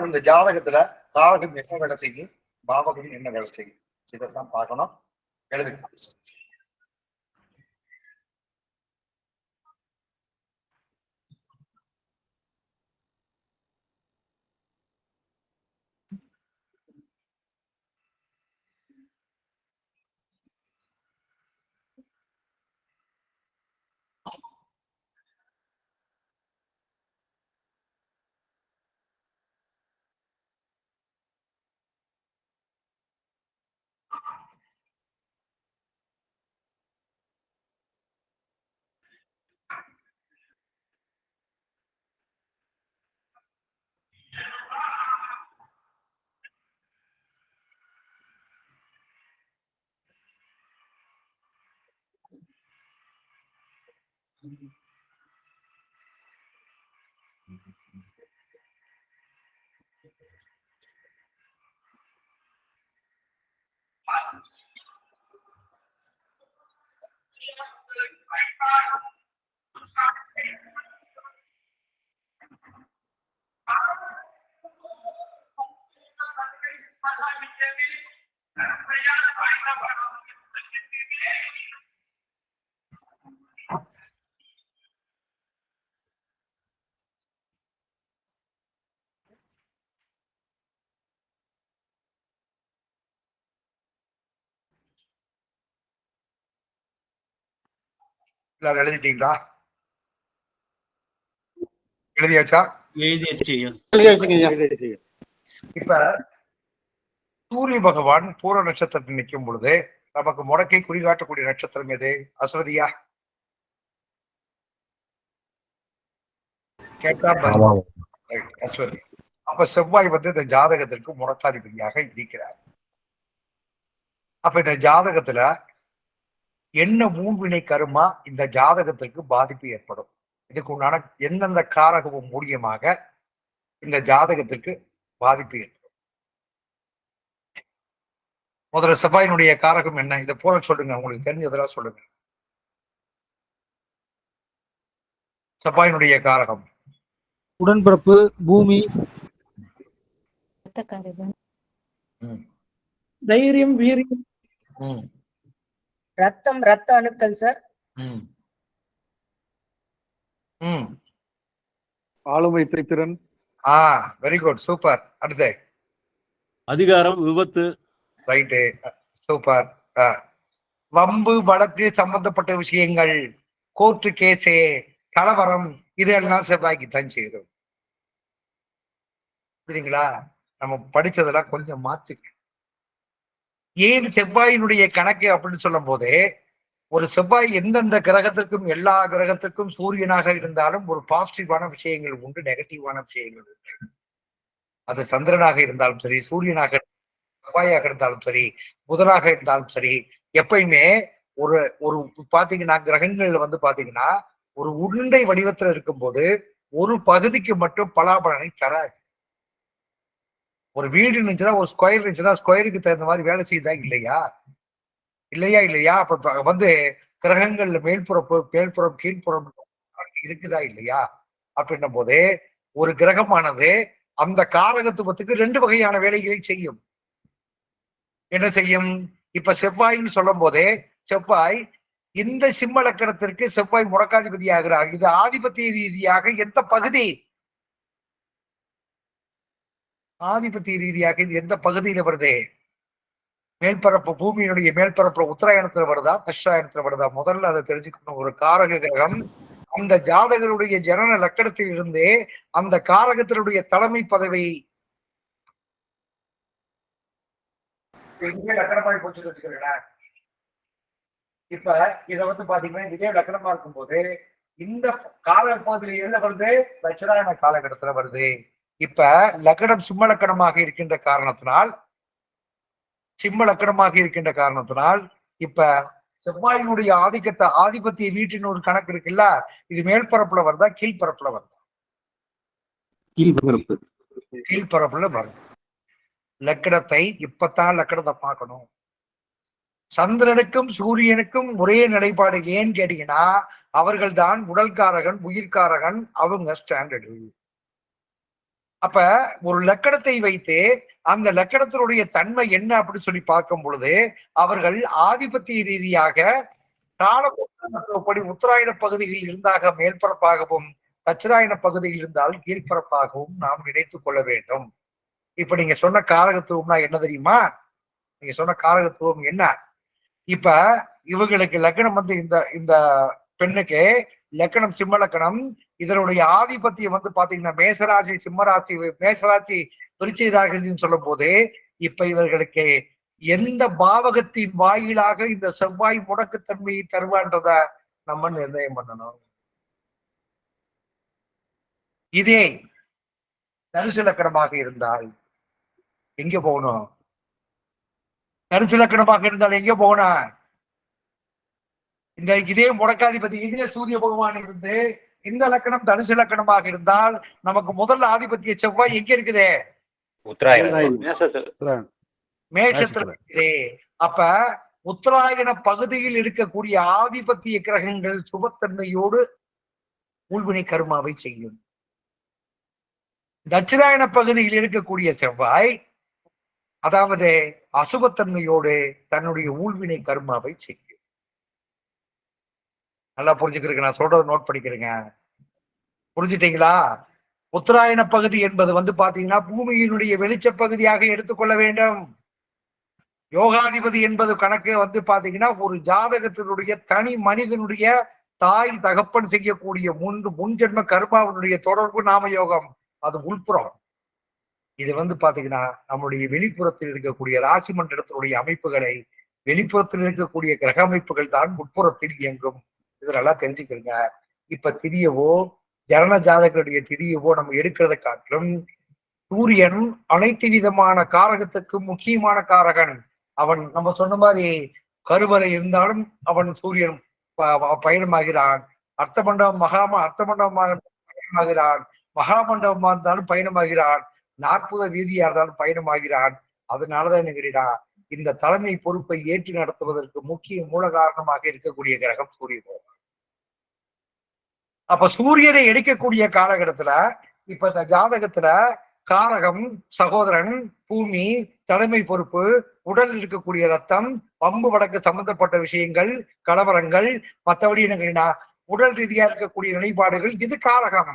இந்த ஜாதகத்துல காரகம் என்ன வேலை செய்யும், பாவகம் என்ன வேலை செய்யும், இதைத்தான் பார்க்கணும். எழுது. எல்லாரும் எழுதிட்டீங்களா? எழுதியாச்சா? இப்ப சூரிய பகவான் பூர நட்சத்திரத்தில் நிற்கும் பொழுது நமக்கு முடக்கை குறிகாட்டக்கூடிய நட்சத்திரம் எது? அஸ்வதியா? கேட்டா அஸ்வதி. அப்ப செவ்வாய் இந்த ஜாதகத்திற்கு முடக்காதிபதியாக இருக்கிறார். அப்ப இந்த ஜாதகத்துல என்ன மூன்வினை கருமா இந்த ஜாதகத்திற்கு பாதிப்பு ஏற்படும்? இதுக்கு உண்டான எந்தெந்த காரகமும் மூலியமாக இந்த ஜாதகத்திற்கு பாதிப்பு ஏற்படும்? முதல்ல செவ்வாயினுடைய காரகம் என்ன? இதை போல சொல்லுங்க, உங்களுக்கு தெரிஞ்சதெல்லாம் சொல்லுங்க. செவ்வாயினுடைய காரகம் உடன்பிறப்பு, பூமி, தைரியம், வீரியம், ரத்தம், ரத்த அணுக்கள் சார். ஆளுமை திறன். Very good, super. அடுத்து அதிகாரம், விபத்து. Right, super. வம்பு வழக்கு சம்பந்தப்பட்ட விஷயங்கள், கோர்ட்டு கேஸு, கலவரம், இதெல்லாம் செவ்வாய்க்கு தான் செய்யும். சரிங்களா? நம்ம படிச்சதெல்லாம் கொஞ்சம் மாத்துக்க. ஏன் செவ்வாயினுடைய கணக்கு அப்படின்னு சொல்லும் போதே, ஒரு செவ்வாய் எந்தெந்த கிரகத்திற்கும் எல்லா கிரகத்திற்கும் சூரியனாக இருந்தாலும் ஒரு பாசிட்டிவான விஷயங்கள் உண்டு, நெகட்டிவான விஷயங்கள் உண்டு. அது சந்திரனாக இருந்தாலும் சரி, சூரியனாக செவ்வாயாக இருந்தாலும் சரி, புதனாக இருந்தாலும் சரி, எப்பயுமே ஒரு ஒரு பாத்தீங்கன்னா கிரகங்கள் பாத்தீங்கன்னா ஒரு உருண்டை வடிவத்துல இருக்கும்போது ஒரு பகுதிக்கு மட்டும் பலாபலனை தராது. ஒரு வீடு இருந்துச்சுன்னா, ஒரு ஸ்கொயர் இருந்துச்சுன்னா ஸ்கொயருக்கு தகுந்த மாதிரி வேலை செய்யுதா இல்லையா? இல்லையா? அப்ப கிரகங்கள்ல மேல்புறம் கீழ்ப்புறம் இருக்குதா இல்லையா? அப்படின்னும் போதே ஒரு கிரகமானது அந்த காரகத்துவத்துக்கு 2 வகையான வேலைகளை செய்யும். என்ன செய்யும்? இப்ப செவ்வாய்ன்னு சொல்லும் போதே, செவ்வாய் இந்த சிம்ம லக்கணத்திற்கு செவ்வாய் முடக்காதிபதி ஆகிறார். இது ஆதிபத்திய ரீதியாக எந்த பகுதி? ஆதிபத்திய ரீதியாக இது எந்த பகுதியில வருது? மேல்பரப்பு, பூமியினுடைய மேல்பரப்புல உத்தராயணத்துல வருதா, தட்சாயணத்துல வருதா? முதல்ல அதை தெரிஞ்சுக்கணும். ஒரு காரக கிரகம் அந்த ஜாதகருடைய ஜனன லக்கணத்தில் இருந்தே அந்த காரகத்தினுடைய தலைமை பதவி எங்கே லக்கணமாய் போச்சு வச்சுக்கிறேன். இப்ப இதை பாத்தீங்கன்னா இதே லக்கணமா இருக்கும் போது இந்த கால பகுதியில் எதுல வருது? தட்சிணாயன காலகட்டத்துல வருது. இப்ப லக்கணம் சிம்ம லக்கணமாக இருக்கின்ற காரணத்தினால் இப்ப செவ்வாயினுடைய ஆதிபத்திய வீட்டின் ஒரு கணக்கு இருக்குல்ல, இது மேல்பரப்புல வருதா கீழ்பரப்புல வருதா? கீழ்பரப்புல வரும். லக்கணத்தை இப்பதான் லக்கணத்தை பார்க்கணும். சந்திரனுக்கும் சூரியனுக்கும் ஒரே நிலைப்பாடு. ஏன்னு கேட்டீங்கன்னா அவர்கள் தான் உடல்காரகன், உயிர்காரகன், அவங்க ஸ்டாண்டர்டு. அப்ப ஒரு லக்கணத்தை வைத்து அந்த லக்கணத்தினுடைய தன்மை என்ன அப்படின்னு சொல்லி பார்க்கும் பொழுது அவர்கள் ஆதிபத்திய ரீதியாக காலப்படி உத்தராயண பகுதியில் இருந்தாக மேல்பரப்பாகவும் தட்சிணாயன பகுதியில் இருந்தால் கீழ்பரப்பாகவும் நாம் நினைத்துக் கொள்ள வேண்டும். இப்ப நீங்க சொன்ன காரகத்துவம்னா என்ன தெரியுமா? நீங்க சொன்ன காரகத்துவம் என்ன? இப்ப இவங்களுக்கு லக்கணம் வந்து இந்த இந்த பெண்ணுக்கு லக்கணம் சிம்ம லக்கணம், இதனுடைய ஆதிபத்தியம் வந்து பாத்தீங்கன்னா மேசராசி சிம்மராசி மேசராசி விருச்சிகராசின்னு சொல்லும் போது இப்ப இவர்களுக்கு எந்த பாவகத்தின் வாயிலாக இந்த செவ்வாய் முடக்குத்தன்மையை தருவான்றத நம்ம நிர்ணயம் பண்ணணும். இதே தனுசு லக்கணமாக இருந்தால் எங்க போகணும்? தனுசு லக்கணமாக இருந்தால் எங்க போகணும்? இந்த இதே முடக்காதிபதி இதே சூரிய பகவான் இருந்து இந்த லக்கணம் தனுசு லக்கணமாக இருந்தால் நமக்கு முதல்ல ஆதிபத்திய செவ்வாய் எங்க இருக்குது? மேஷத்துல இருக்குது. அப்ப உத்தராயண பகுதியில் இருக்கக்கூடிய ஆதிபத்திய கிரகங்கள் சுபத்தன்மையோடு ஊழ்வினை கர்மாவை செய்யும். தட்சிணாயன பகுதியில் இருக்கக்கூடிய செவ்வாய் அதாவது அசுபத்தன்மையோடு தன்னுடைய ஊழ்வினை கர்மாவை செய்யும். நல்லா புரிஞ்சுக்கிறீங்க, நான் சொல்றதை நோட் பண்ணிக்கிறேங்க. புரிஞ்சுட்டீங்களா? உத்தராயண பகுதி என்பது வந்து பாத்தீங்கன்னா பூமியினுடைய வெளிச்ச பகுதியாக எடுத்துக்கொள்ள வேண்டும். யோகாதிபதி என்பது கணக்கு வந்து பாத்தீங்கன்னா ஒரு ஜாதகத்தினுடைய தனி மனிதனுடைய தாய் தகப்பன் செய்யக்கூடிய முன்ஜென்ம கர்மாவினுடைய தொடர்பு நாம யோகம், அது உள்புறம். இது வந்து பாத்தீங்கன்னா நம்முடைய வெளிப்புறத்தில் இருக்கக்கூடிய ராசி மண்டலத்தினுடைய அமைப்புகளை வெளிப்புறத்தில் இருக்கக்கூடிய கிரக அமைப்புகள் தான் உட்புறத்தில் இயங்கும். இது நல்லா தெரிஞ்சுக்கிறீங்க. இப்ப திரியவோ ஜனன ஜாதகருடைய திரியவோ நம்ம எடுக்கிறத காட்டிலும் சூரியன் அனைத்து விதமான காரகத்துக்கும் முக்கியமான காரகன். அவன் நம்ம சொன்ன மாதிரி கருவறை இருந்தாலும் அவன் சூரியன் பயணமாகிறான். அர்த்தமண்டபமாக பயணமாகிறான். மகாமண்டபமா இருந்தாலும் பயணமாகிறான். 40 வீதியா இருந்தாலும் பயணமாகிறான். அதனாலதான் என்ன இந்த தலைமை பொறுப்பை ஏற்று நடத்துவதற்கு முக்கிய மூல காரணமாக இருக்கக்கூடிய கிரகம் சூரிய பகவான். அப்ப சூரியனை எடுக்கக்கூடிய காலகட்டத்துல இப்ப இந்த ஜாதகத்துல காரகம் சகோதரன் பூமி தலைமை பொறுப்பு உடல் இருக்கக்கூடிய ரத்தம் பம்பு வடக்கு சம்பந்தப்பட்ட விஷயங்கள் கலவரங்கள் மற்றபடி என்ன உடல் ரீதியா இருக்கக்கூடிய நிலைப்பாடுகள் இது காரகம்.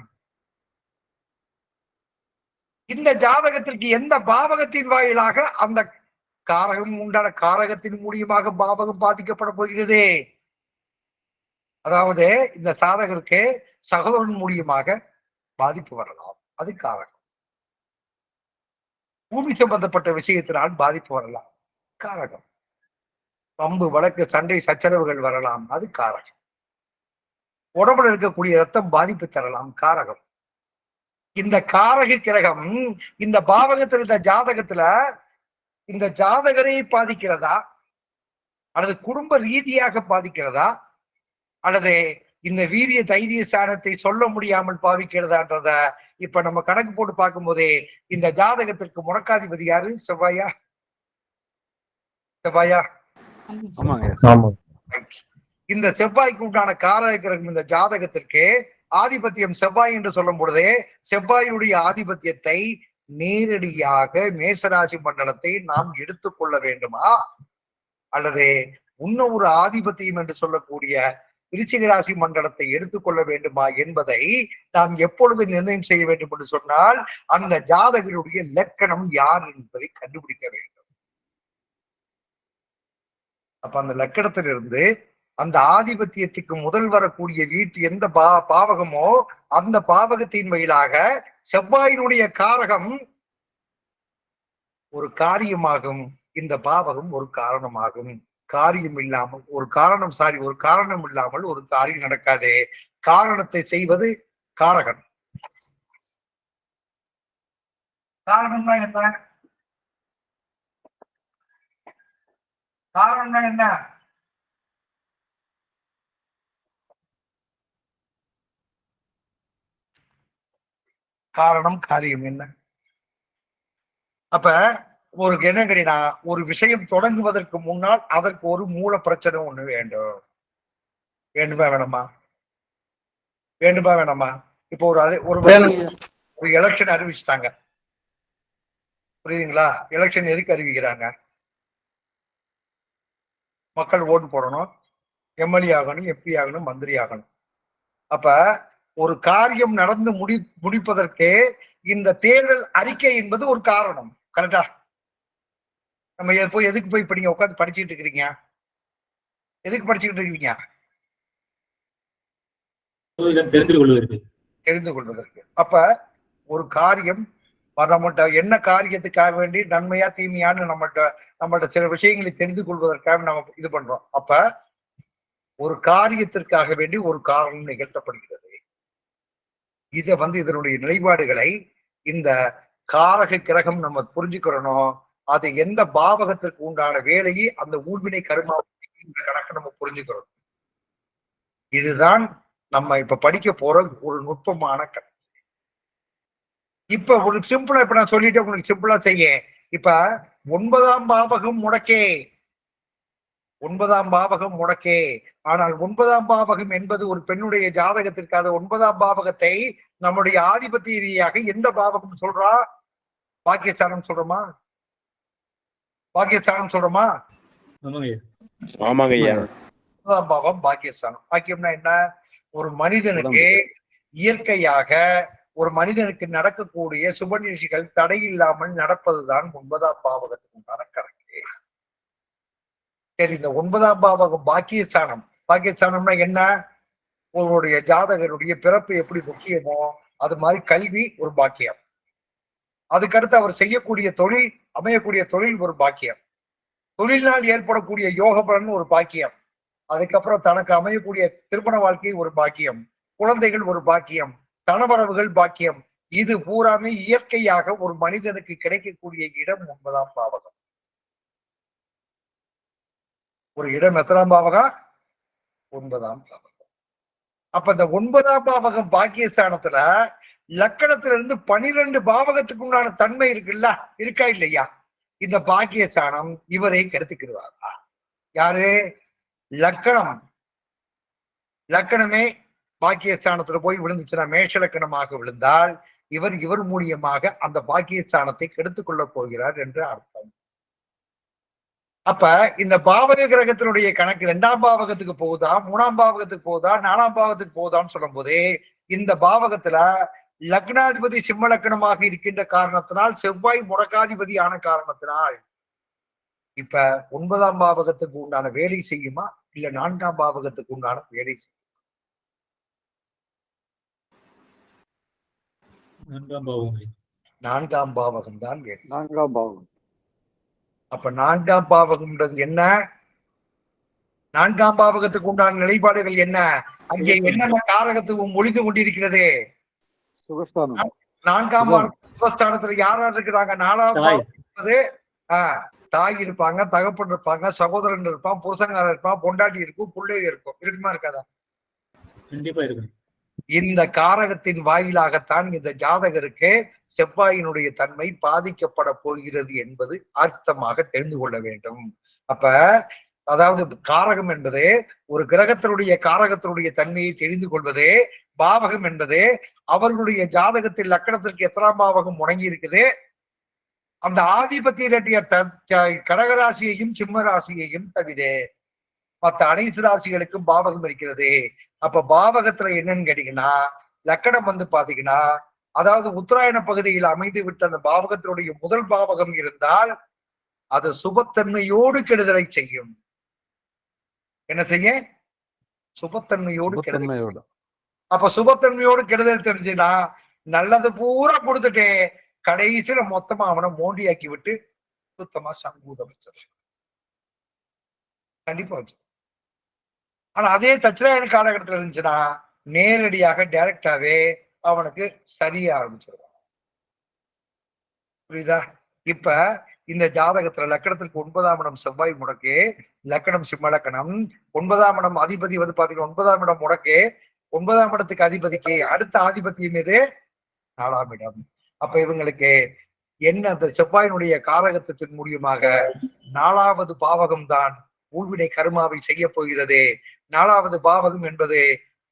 இந்த ஜாதகத்திற்கு எந்த பாவகத்தின் வாயிலாக அந்த காரகம் உண்டான காரகத்தின் மூலியமாக பாவகம் பாதிக்கப்பட போகிறது. அதாவது இந்த சாதகருக்கு சகோதரன் மூலியமாக பாதிப்பு வரலாம், அது காரகம். பூமி சம்பந்தப்பட்ட விஷயத்தினால் பாதிப்பு வரலாம், காரகம். பம்பு வழக்கு சண்டை சச்சரவுகள் வரலாம், அது காரகம். உடம்புல இருக்கக்கூடிய ரத்தம் பாதிப்பு தரலாம், காரகம். இந்த காரக கிரகம் இந்த பாவகத்தில் இந்த ஜாதகத்துல இந்த ஜாதகரை பாதிக்கிறதா அல்லது குடும்ப ரீதியாக பாதிக்கிறதா அல்லது இந்த வீரிய தைரிய ஸ்தானத்தை சொல்ல முடியாமல் பாவிக்கிறதான்றத இப்ப நம்ம கணக்கு போட்டு பார்க்கும் போதே இந்த ஜாதகத்திற்கு முடக்காதிபதி யாரு? செவ்வாயா? செவ்வாயா? இந்த செவ்வாய்க்கு உண்டான காரக கிரகம் இந்த ஜாதகத்திற்கு ஆதிபத்தியம் செவ்வாய் என்று சொல்லும் பொழுதே செவ்வாயுடைய ஆதிபத்தியத்தை நேரடியாக மேசராசி மண்டலத்தை நாம் எடுத்துக்கொள்ள வேண்டுமா அல்லது இன்னும் ஒரு ஆதிபத்தியம் என்று சொல்லக்கூடிய விருச்சிக ராசி மண்டலத்தை எடுத்துக்கொள்ள வேண்டுமா என்பதை நாம் எப்பொழுது நிர்ணயம் செய்ய வேண்டும் என்று சொன்னால் அந்த ஜாதகருடைய லக்கணம் யார் என்பதை கண்டுபிடிக்க வேண்டும். அப்ப அந்த லக்கணத்திலிருந்து அந்த ஆதிபத்தியத்துக்கு முதல் வரக்கூடிய வீட்டு எந்த பாவகமோ அந்த பாவகத்தின் வழியாக செவ்வாயினுடைய காரகம் ஒரு காரியமாகும், இந்த பாவகம் ஒரு காரணமாகும். காரியம் இல்லாமல் ஒரு காரணம் இல்லாமல் ஒரு காரியம் நடக்காதே. காரணத்தை செய்வது காரகன். காரணம்னா என்ன? காரணம்னா என்ன? காரணம் காரியம் என்ன? அப்ப ஒரு என்ன கேட்டீங்கன்னா ஒரு விஷயம் தொடங்குவதற்கு முன்னால் அதற்கு ஒரு மூல பிரச்சனை ஒண்ணு வேண்டும். வேண்டுமா வேணாமா? வேண்டுமா வேணாமா? இப்போ ஒரு ஒரு எலெக்ஷன் அறிவிச்சுட்டாங்க. புரியுதுங்களா? எலெக்ஷன் எதுக்கு அறிவிக்கிறாங்க? மக்கள் ஓட்டு போடணும், எம்எல்ஏ ஆகணும், எம்பி ஆகணும், மந்திரி ஆகணும். அப்ப ஒரு காரியம் நடந்து முடிப்பதற்கு இந்த தேர்தல் அறிக்கை என்பது ஒரு காரணம். கரெக்டா? நம்ம எதுக்கு போய் இப்ப நீங்க உட்காந்து படிச்சுட்டு இருக்கிறீங்க? எதுக்கு படிச்சுக்கிட்டு இருக்கீங்க? தெரிந்து கொள்வதற்கு. அப்ப ஒரு காரியம் நம்மகிட்ட என்ன காரியத்துக்காக வேண்டி நன்மையா தீமையான்னு நம்மகிட்ட சில விஷயங்களை தெரிந்து கொள்வதற்காக நம்ம இது பண்றோம். அப்ப ஒரு காரியத்திற்காக வேண்டி ஒரு காரணம் நிகழ்த்தப்படுகிறது. இதனுடைய நிலைப்பாடுகளை இந்த காரக கிரகம் நம்ம புரிஞ்சுக்கிறோம். அது எந்த பாவகத்திற்கு உண்டான வேலையை அந்த ஊழ்வினை கருமா கணக்கு நம்ம புரிஞ்சுக்கிறோம். இதுதான் நம்ம இப்ப படிக்க போற ஒரு நுட்பமான கணக்கு. இப்ப ஒரு சிம்பிளா இப்ப நான் சொல்லிட்டு உங்களுக்கு சிம்பிளா செய்ய, இப்ப 9ஆம் பாவகம் முடக்கே. 9ஆம் பாவகம் முடக்கே. ஆனால் 9ஆம் பாவகம் என்பது ஒரு பெண்ணுடைய ஜாதகத்திற்காக 9ஆம் பாவகத்தை நம்முடைய ஆதிபத்திய ரீதியாக எந்த பாவகம் சொல்றா? பாக்கியஸ்தானம் சொல்றோமா? பாக்கியஸ்தானம் சொல்றோமா? ஆமாங்க ஐயா. 9ஆம் பாவம் பாக்கியஸ்தானம். பாக்கியம்னா என்ன? ஒரு மனிதனுக்கு இயற்கையாக ஒரு மனிதனுக்கு நடக்கக்கூடிய சுப நிகழ்ச்சிகள் தடையில்லாமல் நடப்பதுதான் 9ஆம் பாவகத்துக்கு உண்டான கணக்கு. சரி, இந்த 9ஆம் பாவகம் பாக்கியஸ்தானம். பாக்கியஸ்தானம்னா என்ன? உங்களுடைய ஜாதகருடைய பிறப்பு எப்படி முக்கியமோ அது மாதிரி கல்வி ஒரு பாக்கியம். அதுக்கடுத்து அவர் செய்யக்கூடிய தொழில், அமையக்கூடிய தொழில் ஒரு பாக்கியம். தொழிலினால் ஏற்படக்கூடிய யோக பலன் ஒரு பாக்கியம். அதுக்கப்புறம் தனக்கு அமையக்கூடிய திருமண வாழ்க்கை ஒரு பாக்கியம், குழந்தைகள் ஒரு பாக்கியம், தனவரவுகள் பாக்கியம். இது பூராமே இயற்கையாக ஒரு மனிதனுக்கு கிடைக்கக்கூடிய இடம் 9ஆம் பாவகம். ஒரு இடம் எத்தனாம் பாவகம்? 9ஆம் பாவகம். அப்ப இந்த 9ஆம் பாவகம் பாக்கியஸ்தானத்துல லக்கணத்திலிருந்து 12 பாவகத்துக்கு உண்டான தன்மை இருக்குல்ல, இருக்கா இல்லையா? இந்த பாக்கியஸ்தானம் இவரை கெடுத்துக்கிறாரா? யாரு? லக்கணம். லக்கணமே பாக்கியஸ்தானத்துல போய் விழுந்துச்சுன்னா, மேஷ லக்கணமாக விழுந்தால் இவர் மூலியமாக அந்த பாக்கியஸ்தானத்தை கெடுத்துக் கொள்ள போகிறார் என்று அர்த்தம். அப்ப இந்த பாவக கிரகத்தினுடைய கணக்கு 2ஆம் பாவகத்துக்கு போகுதா, 3ஆம் பாவகத்துக்கு போகுதா, 4ஆம் பாவகத்துக்கு போகுதான்னு சொல்லும் போதே இந்த பாவகத்துல லக்னாதிபதி சிம்ம லக்கணமாக இருக்கின்ற காரணத்தினால், செவ்வாய் முடக்காதிபதி ஆன காரணத்தினால் இப்ப 9ஆம் பாவகத்துக்கு உண்டான வேலை செய்யுமா, இல்ல 4ஆம் பாவகத்துக்கு உண்டான வேலை செய்யுமா? 4ஆம் பாவகம் தான் வேலை. 4ஆம் பாவகம். அப்ப 4ஆம் பாவகம்ன்றது என்ன? 4ஆம் பாவகத்துக்கு உண்டான நிலைப்பாடுகள் என்ன? அங்கே என்னென்ன காரகத்துவம் ஒளிந்து கொண்டிருக்கிறது? சுகஸ்தானம். 4ஆம் சுகஸ்தானத்துல யார் யார் இருக்கிறாங்க? 4ஆம் பாவகம் தாய் இருப்பாங்க, தகப்பன் இருப்பாங்க, சகோதரன் இருப்பான், புருஷன்காரன் இருப்பான், பொண்டாட்டி இருக்கும், பிள்ளை இருக்கும். இருக்குமா இருக்காதா? கண்டிப்பா இருக்கு. இந்த காரகத்தின் வாயிலாகத்தான் இந்த ஜாதகருக்கு செவ்வாயினுடைய தன்மை பாதிக்கப்பட போகிறது என்பது அர்த்தமாக தெரிந்து கொள்ள வேண்டும். அப்ப அதாவது காரகம் என்பது ஒரு கிரகத்தினுடைய காரகத்தினுடைய தன்மையை தெரிந்து கொள்வது. பாவகம் என்பது அவர்களுடைய ஜாதகத்தில் லக்கணத்திற்கு எத்தனாம் பாவகம் முடங்கி இருக்குது, அந்த ஆதிபத்திய கடகராசியையும் சிம்ம ராசியையும் தவிர மற்ற அனைத்து ராசிகளுக்கும் பாவகம் இருக்கிறது. அப்ப பாவகத்துல என்னன்னு கேட்டீங்கன்னா, லக்கணம் பாத்தீங்கன்னா, அதாவது உத்தராயண பகுதியில் அமைந்து விட்ட அந்த பாவகத்தினுடைய முதல் பாவகம் இருந்தால் அது சுபத்தன்மையோடு கெடுதலை செய்யும். என்ன செய்ய? சுபத்தன்மையோடு கெடுதல். அப்ப சுபத்தன்மையோடு கெடுதல் தெரிஞ்சுன்னா, நல்லது பூரா கொடுத்துட்டே கடைசியில மொத்தமா அவனை மோண்டியாக்கி விட்டு சுத்தமா சங்கூதம் வச்சு கண்டிப்பா வச்சு. ஆனா அதே தட்சிணாயன காலகட்டத்தில் இருந்துச்சுன்னா நேரடியாக டைரக்டாவே அவனுக்கு சரிய ஆரம்பிச்சிருவான். புரியுதா? இப்ப இந்த ஜாதகத்துல லக்கணத்திற்கு 9ஆம் இடம் செவ்வாய் முடக்கு, லக்கணம் சிம்ம லக்கணம், 9ஆம் இடம் அதிபதி பாத்தீங்கன்னா 9ஆம் இடம் முடக்கு, 9ஆம் இடத்துக்கு அதிபதிக்கு அடுத்த ஆதிபத்தியம் எது? 4ஆம் இடம். அப்ப இவங்களுக்கு என்ன, அந்த செவ்வாயினுடைய காரகத்தின் மூலியமாக 4வது பாவகம் தான் ஊழ்வினை கர்மாவை செய்ய போகிறது. 4வது பாவகம் என்பது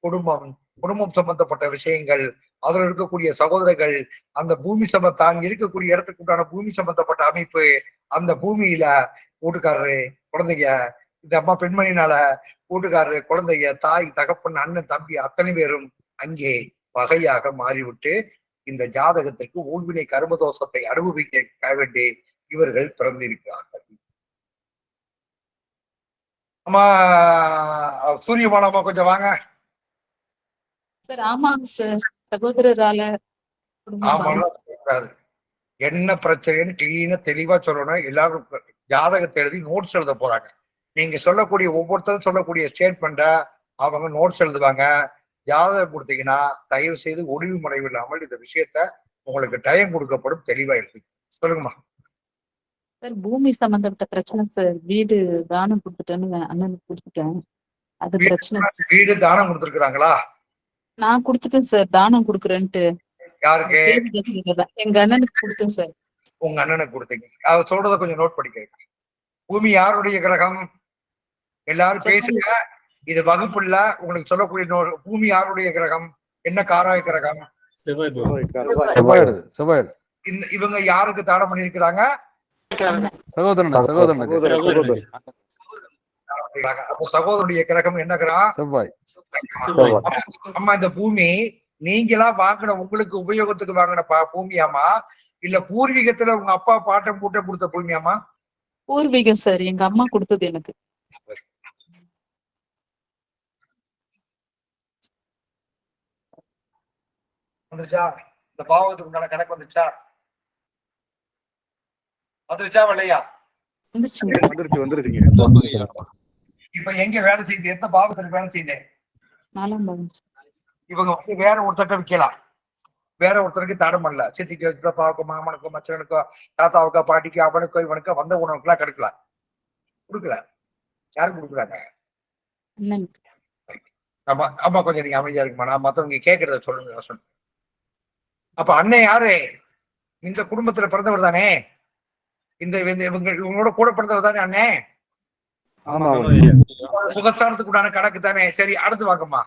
குடும்பம், குடும்பம் சம்பந்தப்பட்ட விஷயங்கள், அதில் இருக்கக்கூடிய சகோதரர்கள், அந்த பூமி தான் இருக்கக்கூடிய இடத்துக்கு உண்டான பூமி சம்பந்தப்பட்ட அமைப்பு, அந்த பூமியில வீட்டுக்காரரு, குழந்தைங்க, இந்த அம்மா பெண்மணினால வீட்டுக்காரரு, குழந்தைங்க, தாய், தகப்பன், அண்ணன், தம்பி அத்தனை பேரும் அங்கே பகையாக மாறிவிட்டு இந்த ஜாதகத்திற்கு ஊழ்வினை கர்மதோஷத்தை அனுபவிக்க வேண்டி இவர்கள் பிறந்திருக்கிறார்கள். அம்மா சூரியமானம்மா கொஞ்சம் வாங்க. சார் ஆமாங்க சார், சகோதரரால ஆமாம், என்ன பிரச்சனைன்னு கிளீனா தெளிவா சொல்லணும். எல்லாரும் ஜாதகத்தை எழுதி நோட்ஸ் எழுத போறாங்க. நீங்க சொல்லக்கூடிய ஒவ்வொருத்தரும் சொல்லக்கூடிய ஸ்டேட்மெண்ட்டை அவங்க நோட்ஸ் எழுதுவாங்க. ஜாதகம் கொடுத்தீங்கன்னா தயவு செய்து ஒளிவு முறைவு இல்லாமல் இந்த விஷயத்த உங்களுக்கு டைம் கொடுக்கப்படும், தெளிவா எழுதி சொல்லுங்கம்மா. சார் பூமி சம்பந்தப்பட்ட பிரச்சனை சார். வீடு தானம் கொடுத்துட்டேன்னு அண்ணனுக்கு கொடுத்துட்டேன். அது பிரச்சனை. வீடு தானம் கொடுத்துருக்காங்களா? நான் கொடுத்துட்டேன் சார், தானம் கொடுக்குறேன்ட்டு. யாருக்கு? எங்க அண்ணனுக்கு கொடுத்தேன் சார். உங்க அண்ணனுக்கு கொடுத்தீங்க. அவர் சொல்றத கொஞ்சம் நோட் பண்ணிக்கிறீங்க. பூமி யாருடைய கிரகம்? எல்லாரும் பேசுங்க. இது வகுப்பு இல்ல, உங்களுக்கு சொல்லக்கூடிய பூமி யாருடைய கிரகம்? என்ன காராய கிரகம்? இவங்க யாருக்கு தானம் பண்ணிருக்கிறாங்க? அப்போ சகோதரனுடைய கிரகம் என்ன கிரகம்? அம்மா இந்த பூமி நீங்களா வாங்கின, உங்களுக்கு உபயோகத்துக்கு வாங்கின பூமியாமா, இல்ல பூர்வீகத்துல உங்க அப்பா பாட்டம் பூட்ட கொடுத்த பூமியாமா? பூர்வீகம் சார், எங்க அம்மா கொடுத்தது எனக்கு. வந்துச்சா? இந்த பாவத்துக்கு உண்டான கணக்கு வந்துச்சா? வந்துருச்சா வரலையா? வந்துருச்சுங்க. இப்ப எங்க வேலை செய்யுது? எந்த பாவத்துல வேலை செய்யுது? 4ஆம் பாவம். இவங்க வந்து வேற ஒருத்தட்ட விற்கலாம், வேற ஒருத்தருக்கு தடம் பண்ணல. சித்திக்கு சித்தப்பாவுக்கோ, மாமனுக்கோ, மச்சனுக்கோ, தாத்தாவுக்கோ, பாட்டிக்கோ, அவனுக்கோ இவனுக்கோ வந்த உணவுக்குலாம் கிடைக்கலாம். கொடுக்கல. யாருக்கு கொடுக்குறாங்க? ஆமா ஆமா, கொஞ்சம் நீங்க அமைதியா இருக்குமா? நான் மத்தவங்க கேட்கறத சொல்லுங்க சொல்லுங்க. அப்ப அண்ணன் யாரு? இந்த குடும்பத்துல பிறந்தவர் தானே? இந்த இவங்களோட கூட பிறந்தவர் தானே அண்ணே? சுகஸ்தானத்துக்கு உண்டான கணக்கு தானே? சரி, அடுத்து வாங்கம்மா.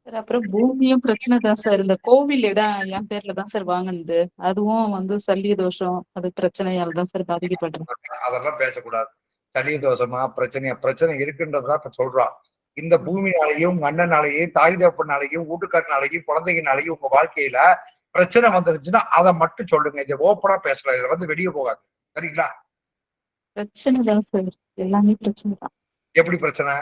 சார் அப்புறம் பூமியும் பிரச்சனை தான் சார். இந்த கோவில் இடம் என் பேர்ல தான் சார் வாங்கினது. அதுவும் வந்து சல்லிய தோஷம், அது பிரச்சனையால தான் சார் பாதிக்கப்படுறேன். அதெல்லாம் பேசக்கூடாது. சல்லிய தோஷமா பிரச்சனை இருக்குன்றதுதான் இப்ப சொல்றான். இந்த பூமினாலையும், உங்க அண்ணனாலையும், தாய் தகப்பனாலையும், வீட்டுக்காரனாலையும், குழந்தைங்கனாலையும் உங்க வாழ்க்கையில பிரச்சனை வந்துருச்சுன்னா அதை மட்டும் சொல்லுங்க. இதை ஓப்பனா பேசலாம், இதுல வந்து வெளியே போகாது. சரிங்களா? பிரச்சனை தான் சார், எல்லாமே பிரச்சனை தான். எப்படி பிரச்சனை?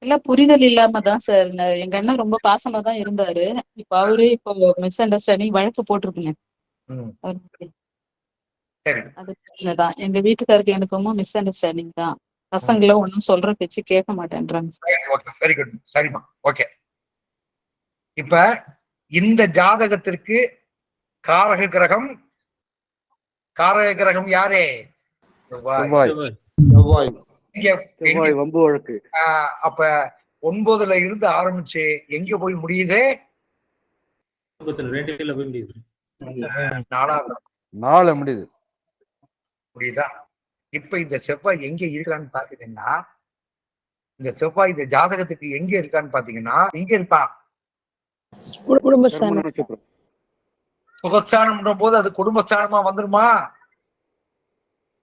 எல்லாம் புரிதல் இல்லாம தான் சார். எங்க அண்ணன் ரொம்ப பாசமா தான் இருந்தாரு. இப்ப அவரே இப்போ மிஸ் அண்டர்ஸ்டாண்டிங் வழக்கு போட்டிருக்குங்க. அது பிரச்சனை தான். எங்க வீட்டுக்காருக்கு எனக்குமா மிஸ் அண்டர்ஸ்டாண்டிங் தான். பசங்களும் ஒன்னும் சொல்ற பேச்சு கேட்க மாட்டேன்றாங்க. வெரி குட், சரிம்மா, ஓகே. இப்ப இந்த ஜாதகத்திற்கு காரக கிரகம் யாரே? வம்பு வழக்கு. அப்ப 9ல இருந்து ஆரம்பிச்சு எங்க போய் முடியுது? 4 முடியுது. புரியுதா? இப்ப இந்த செவ்வாய் எங்க இருக்கான்னு பாத்தீங்கன்னா, இந்த செவ்வாய் இந்த ஜாதகத்துக்கு எங்க இருக்கான்னு பாத்தீங்கன்னா, எங்க இருப்பான்? சுகஸ்தானம் போது அது குடும்பஸ்தானமா வந்துருமா?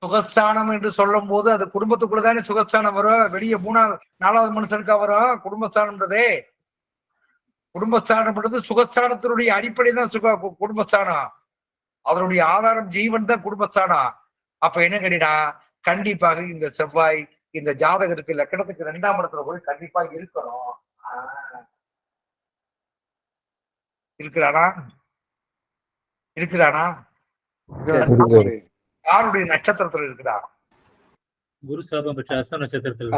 சுகஸ்தானம் என்று சொல்லும் போது அது குடும்பத்துக்குள்ளதானே சுகஸ்தானம் வரும். வெளியே 3வது 4வது மனுஷனுக்கா வரும் குடும்பஸ்தானம்ன்றதே. குடும்பஸ்தானம்ன்றது சுகஸ்தானத்தினுடைய அடிப்படை தான் குடும்பஸ்தானம். அதனுடைய ஆதாரம் ஜீவன் தான் குடும்பஸ்தானம். அப்ப என்ன கேட்டீங்கன்னா, கண்டிப்பாக இந்த செவ்வாய் இந்த ஜாதகத்துக்கு லக்கணத்துக்கு 2ஆம் இடத்துல போய் கண்டிப்பா இருக்கணும். இருக்கிறானா? யாருடைய நட்சத்திரத்துல இருக்கிறா? குரு சாபம் பெற்ற அஸ்த நட்சத்திரத்தில்.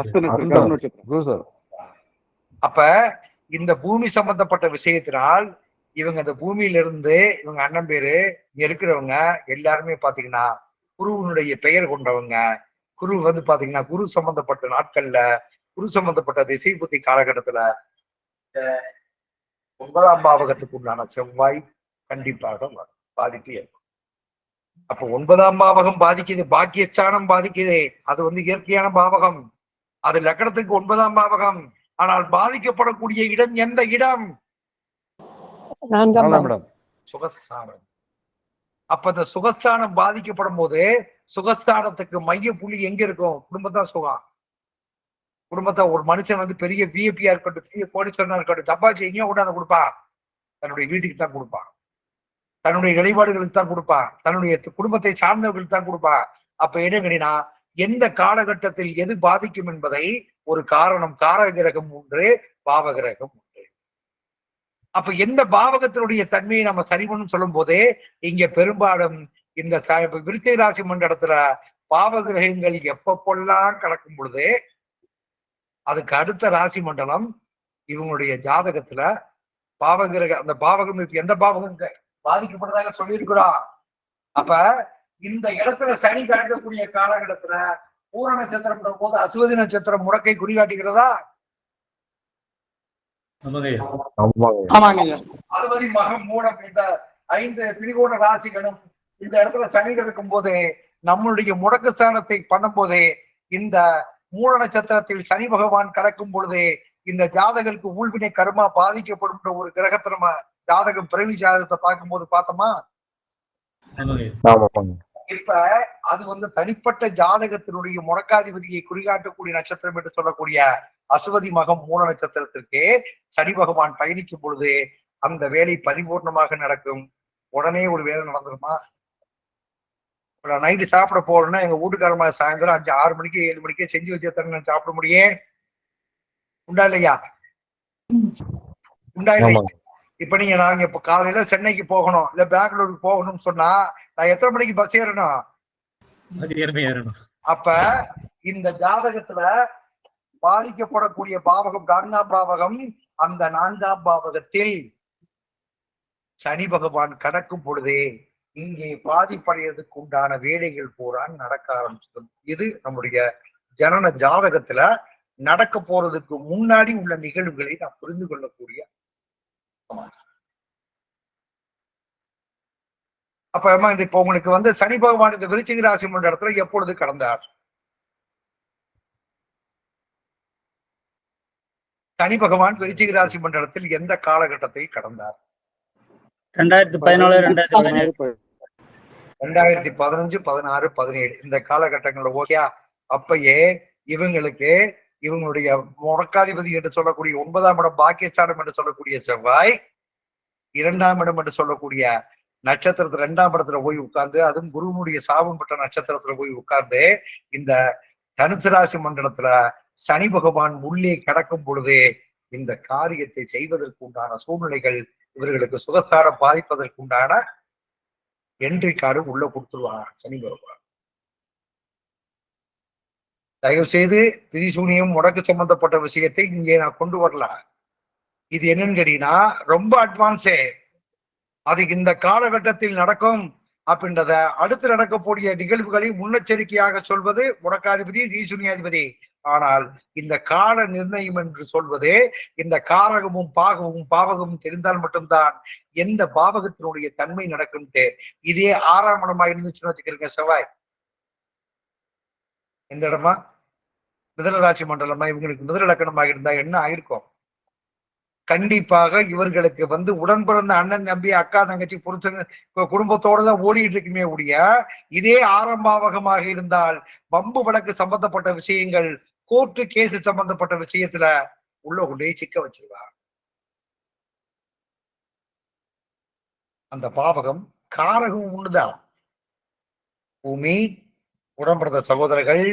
அப்ப இந்த பூமி சம்பந்தப்பட்ட விஷயத்தினால் இவங்க இந்த பூமியிலிருந்து இவங்க அண்ணன் பேரு இருக்கிறவங்க எல்லாருமே பாத்தீங்கன்னா குருவனுடைய பெயர் கொண்டவங்க. குரு வந்து பாத்தீங்கன்னா குரு சம்பந்தப்பட்ட நாட்கள்ல, குரு சம்பந்தப்பட்ட திசை புத்தி காலகட்டத்துல 9ஆம் பாவகத்துக்கு உண்டான செவ்வாய் கண்டிப்பாக பாதிப்பு ஏற்படும். அப்ப 9ஆம் பாவகம் பாதிக்குது, பாக்கியஸ்தானம் பாதிக்குது. அது வந்து இயற்கையான பாவகம். அது லக்கணத்துக்கு 9ஆம் பாவகம். ஆனால் பாதிக்கப்படக்கூடிய இடம் எந்த இடம்? சுகஸ்தானம். அப்ப இந்த சுகஸ்தானம் பாதிக்கப்படும் போது சுகஸ்தானத்துக்கு மைய புள்ளி எங்க இருக்கும்? குடும்பத்தான் சுகம். குடும்பத்தை ஒரு மனுஷன் வந்து பெரிய விஐபியா இருக்கட்டும், பெரிய கோடீஸ்வரனா இருக்கட்டும், தப்பாச்சு எங்கேயும் கொண்டாந்து கொடுப்பான்? தன்னுடைய வீட்டுக்கு தான் கொடுப்பான், தன்னுடைய நிலைப்பாடுகளுக்கு தான் கொடுப்பான், தன்னுடைய குடும்பத்தை சார்ந்தவர்களுக்கு தான் கொடுப்பான். அப்ப என்ன கேட்டீங்கன்னா, எந்த காலகட்டத்தில் எது பாதிக்கும் என்பதை ஒரு காரணம் காரக கிரகம் ஒன்று, பாவ கிரகம் ஒன்று. அப்ப எந்த பாவகத்தினுடைய தன்மையை நம்ம சரி பண்ணு சொல்லும் போதே இங்க பெரும்பாலும் இந்த விருச்சிக ராசி மண்டலத்துல பாவ கிரகங்கள் எப்பப்பெல்லாம் கலக்கும் பொழுது அதுக்கு அடுத்த ராசி மண்டலம் இவங்களுடைய ஜாதகத்துல பாவகிரக அந்த பாவகம் எந்த பாவகம் பாதிக்கப்படுறதாக சொல்லியிருக்கிறோம். அப்ப இந்த இடத்துல சனி கலக்கக்கூடிய காலகட்டத்துல பூர நட்சத்திரம் போது அசுவதி நட்சத்திரம் முடக்கை குறிகாட்டுகிறதா? அசுவதி மகம் மூலம் இந்த 5 திரிகோண ராசிகளும் இந்த இடத்துல சனி கிடக்கும் போது நம்மளுடைய முடக்கு ஸ்தானத்தை பண்ணும் போதே இந்த மூல நட்சத்திரத்தில் சனி பகவான் கலக்கும் பொழுது இந்த ஜாதகருக்கு ஊழ்வினை கர்மா பாதிக்கப்படும் ஒரு கிரகத்தை நம்ம ஜாதகம் பிறவி ஜாதகத்தை பார்க்கும் போது பார்த்தோமா? இப்ப அது வந்து தனிப்பட்ட ஜாதகத்தினுடைய முடக்காதிபதியை குறிகாட்டக்கூடிய நட்சத்திரம் என்று சொல்லக்கூடிய அசுவதி மகம் மூல நட்சத்திரத்திற்கு சனி பகவான் பயணிக்கும் பொழுது அந்த வேலை பரிபூர்ணமாக நடக்கும். உடனே ஒரு வேலை நடந்துருமா? நைட்டு சாப்பிட போறோம்னா எங்க வீட்டுக்காரமா சாயந்தரம் 5, 6 மணிக்கு 7 மணிக்கே செஞ்சு வச்சு சாப்பிட முடியும்? உண்டா இல்லையா? உண்டா இல்லையா? இப்ப நீங்க நாங்க இப்ப காலையில சென்னைக்கு போகணும் இல்ல பெங்களூருக்கு போகணும்னு சொன்னா நான் எத்தனை மணிக்கு பஸ் ஏறணும்? அப்ப இந்த ஜாதகத்துல பாதிக்கப்படக்கூடிய பாவகம் 4ஆம் பாவகம். அந்த 4ஆம் பாவகத்தில் சனி பகவான் கடக்கும் பொழுதே இங்கே பாதிப்படைறதுக்கு உண்டான வேலைகள் பூரா நடக்க ஆரம்பிச்சிடும். இது நம்முடைய ஜனன ஜாதகத்துல நடக்க போறதுக்கு முன்னாடி உள்ள நிகழ்வுகளை நாம் புரிந்து கொள்ளக்கூடிய. அப்ப இப்ப உங்களுக்கு வந்து சனி பகவான் இந்த விருச்சிக ராசி மன்ற இடத்துல எப்பொழுது கடந்தார்? சனி பகவான் விருச்சிக ராசி மண்டலத்தில் எந்த காலகட்டத்தில் கடந்தார்? 2014, 2015, 16, 17 இந்த காலகட்டங்கள்ல ஓகே. அப்பயே இவங்களுக்கு இவங்களுடைய முடக்காதிபதி என்று சொல்லக்கூடிய 9ஆம் இடம் பாக்கியஸ்தானம் என்று சொல்லக்கூடிய செவ்வாய் 2ஆம் இடம் என்று சொல்லக்கூடிய நட்சத்திரத்துல 2ஆம் இடத்துல போய் உட்கார்ந்து, அதுவும் குருவனுடைய சாபம் பெற்ற நட்சத்திரத்துல போய் உட்கார்ந்து இந்த தனுசு ராசி மண்டலத்துல சனி பகவான் உள்ளே கடக்கும் பொழுது இந்த காரியத்தை செய்வதற்கு உண்டான சூழ்நிலைகள் இவர்களுக்கு சுகஸ்தானம் பாதிப்பதற்கு உண்டான என்ட்ரி கார்டு உள்ள கொடுத்துருவாங்க சனி பகவான். தயவு செய்து திரிசூனியம் முடக்கு சம்பந்தப்பட்ட விஷயத்தை இங்கே நான் கொண்டு வரல. இது என்னன்னு கேட்டீங்கன்னா ரொம்ப அட்வான்ஸே. அதுக்கு இந்த காலகட்டத்தில் நடக்கும் அப்படின்றத அடுத்து நடக்கக்கூடிய நிகழ்வுகளை முன்னெச்சரிக்கையாக சொல்வது முடக்காதிபதி திரிசூனியாதிபதி. ஆனால் இந்த கால நிர்ணயம் என்று சொல்வது இந்த காரகமும் பாகமும் பாவகமும் தெரிந்தால் மட்டும்தான் எந்த பாவகத்தினுடைய தன்மை நடக்கும்ட்டு. இதே 6ஆம் இடமா இருந்துச்சுன்னு வச்சுக்கிறீங்க செவ்வாய், எந்த இடமா? மிதுன ராசி மண்டலமா இவங்களுக்கு மிதுன லக்கணமாக இருந்தா என்ன ஆயிருக்கும்? கண்டிப்பாக இவர்களுக்கு வந்து உடன் பிறந்த அண்ணன் தம்பி அக்கா தங்கச்சி புருஷன் குடும்பத்தோட தான் ஓடிட்டு இருக்குமே உடைய. இதே 6ஆம் பாவகமாக இருந்தால் வம்பு வழக்கு சம்பந்தப்பட்ட விஷயங்கள், கோர்ட்டு கேஸ் சம்பந்தப்பட்ட விஷயத்துல உள்ள கொண்டே சிக்க வச்சிருவார். அந்த பாவகம் காரகம் ஒண்ணுதான். பூமி, உடம்பிறந்த சகோதரர்கள்,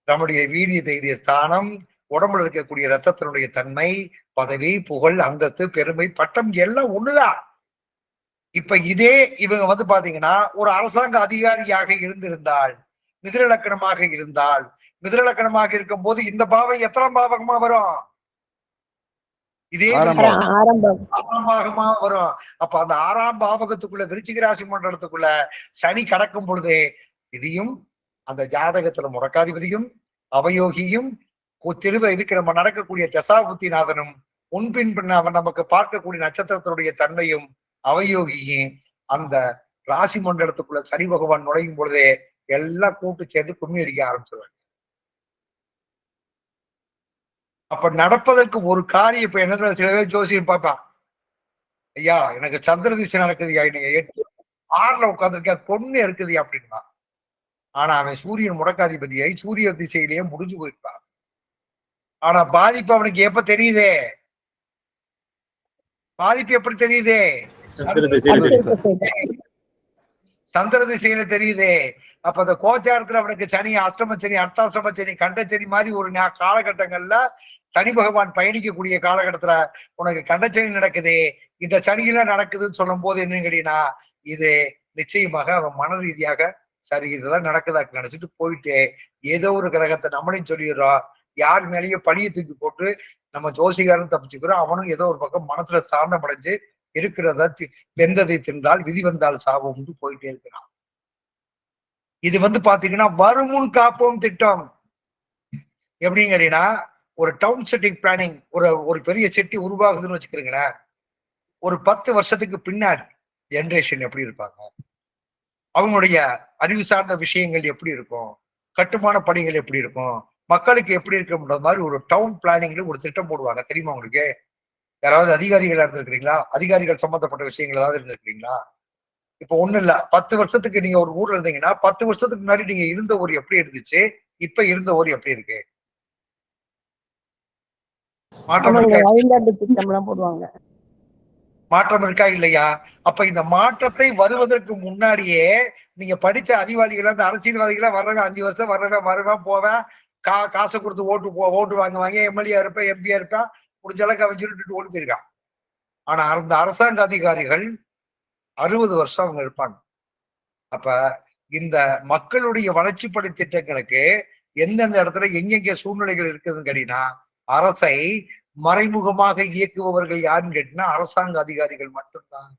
நம்முடைய வீரிய தைரிய ஸ்தானம், உடம்புல இருக்கக்கூடிய ரத்தத்தினுடைய தன்மை, பதவி, புகழ், அந்தஸ்து, பெருமை, பட்டம் எல்லாம் ஒண்ணுதான். இப்ப இதே இவங்க வந்து பாத்தீங்கன்னா ஒரு அரசாங்க அதிகாரியாக இருந்திருந்தால், மிதுன லக்கணமாக இருந்தால், மிதுன லக்கணமாக இருக்கும் போது இந்த பாவம் எத்தனாம் பாவகமா வரும்? இதே 6ஆம் பாவகமா வரும். அப்ப அந்த 6ஆம் பாவகத்துக்குள்ள விருச்சிக ராசி மண்டலத்துக்குள்ள சனி கடக்கும் பொழுது இதையும் அந்த ஜாதகத்துல முடக்காதிபதியும் அவயோகியும் இதுக்கு நம்ம நடக்கக்கூடிய தசாபுத்திநாதனும் முன்பின் அவன் நமக்கு பார்க்கக்கூடிய நட்சத்திரத்தினுடைய தன்மையும் அவயோகியும் அந்த ராசி மண்டலத்துக்குள்ள சனி பகவான் நுழையும் பொழுதே எல்லாம் கூட்டு சேர்ந்து கும்மி அடிக்க ஆரம்பிச்சிருவாங்க. அப்ப நடப்பதற்கு ஒரு காரியம் இப்ப என்ன சில பேர் ஜோசியம் பார்ப்பான், ஐயா எனக்கு சந்திர திசை நடக்குதுயா, நீங்க 8-6 உட்காந்துருக்க பொண்ணு இருக்குதுயா அப்படின்னா. ஆனா அவன் சூரியன் முடக்காதிபதியை சூரிய திசையிலேயே முடிஞ்சு போயிருப்பான். ஆனா பாதிப்பு அவனுக்கு எப்ப தெரியுதே? பாதிப்பு எப்படி தெரியுதே? சந்திர திசையில தெரியுதே. அப்ப அந்த கோச்சாரத்துல அவனுக்கு சனி, அஷ்டம சனி, அர்த்தாஷ்டம சனி, கண்டச்சனி மாதிரி ஒரு காலகட்டங்கள்ல சனி பகவான் பயணிக்கக்கூடிய காலகட்டத்துல உனக்கு கண்டச்சனி நடக்குது, இந்த சனியெல்லாம் நடக்குதுன்னு சொல்லும் போது என்னன்னு கேட்டீங்கன்னா, இது நிச்சயமாக அவன் மன ரீதியாக சரி இதெல்லாம் நடக்குதா நினைச்சிட்டு போயிட்டு ஏதோ ஒரு கிரகத்தை நம்மளையும் சொல்லிடுறோம். யார் மேலேயும் பணியை தூக்கி போட்டு நம்ம ஜோசிகாரன் தப்பிச்சுக்கிறோம். அவனும் ஏதோ ஒரு பக்கம் மனசுல சாரணம் அடைஞ்சு இருக்கிறத வெந்ததை தின்றால் விதி வந்தால் சாபம் போயிட்டே இருக்கிறான். இது பாத்தீங்கன்னா வருமுன் காப்போம் திட்டம். எப்படின்னு கேட்டீங்கன்னா, ஒரு டவுன் செட்டிங் பிளானிங், ஒரு பெரிய செட்டி உருவாகுதுன்னு வச்சுக்கிறீங்களேன். ஒரு 10 வருஷத்துக்கு பின்னாடி ஜெனரேஷன் எப்படி இருப்பாங்க, அவங்களுடைய அறிவு சார்ந்த விஷயங்கள் எப்படி இருக்கும், கட்டுமான பணிகள் எப்படி இருக்கும், மக்களுக்கு எப்படி இருக்குன்ற மாதிரி ஒரு டவுன் பிளானிங்ல ஒரு திட்டம் போடுவாங்க. தெரியுமா உங்களுக்கு? யாராவது அதிகாரிகளா இருந்திருக்கிறீங்களா? அதிகாரிகள் சம்பந்தப்பட்ட விஷயங்கள் ஏதாவது இருந்திருக்கிறீங்களா? இப்ப ஒண்ணு இல்ல, 10 வருஷத்துக்கு நீங்க ஒரு ஊர்ல இருந்தீங்கன்னா 10 வருஷத்துக்கு முன்னாடி நீங்க இருந்த ஊர் எப்படி இருந்துச்சு, இப்ப இருந்த ஊர் எப்படி இருக்கு? மாற்றம் இருக்கா இல்லையா? அப்ப இந்த மாற்றத்தை வருவதற்கு முன்னாடியே நீங்க படிச்ச அறிவாளிகள், அந்த அரசியல்வாதிகளா வர்றவங்க 5 வருஷம் வருவேன் போவேன், காசை கொடுத்து ஓட்டு வாங்குவாங்க, எம்எல்ஏ இருப்பேன், எம்பியா இருப்பேன், முடிஞ்ச அளவுக்கு அவன் சொல்லிட்டு ஓடி போயிருக்கான். ஆனா அந்த அரசாங்க அதிகாரிகள் 60 வருஷம் அவங்க இருப்பாங்க. அப்ப இந்த மக்களுடைய வளர்ச்சிப்படை திட்டங்களுக்கு எந்தெந்த இடத்துல எங்கெங்க சூழ்நிலைகள் இருக்குதுன்னு கேட்டீங்கன்னா, அரசை மறைமுகமாக இயக்குபவர்கள் யாருன்னு கேட்டீங்கன்னா அரசாங்க அதிகாரிகள் மட்டும்தான்.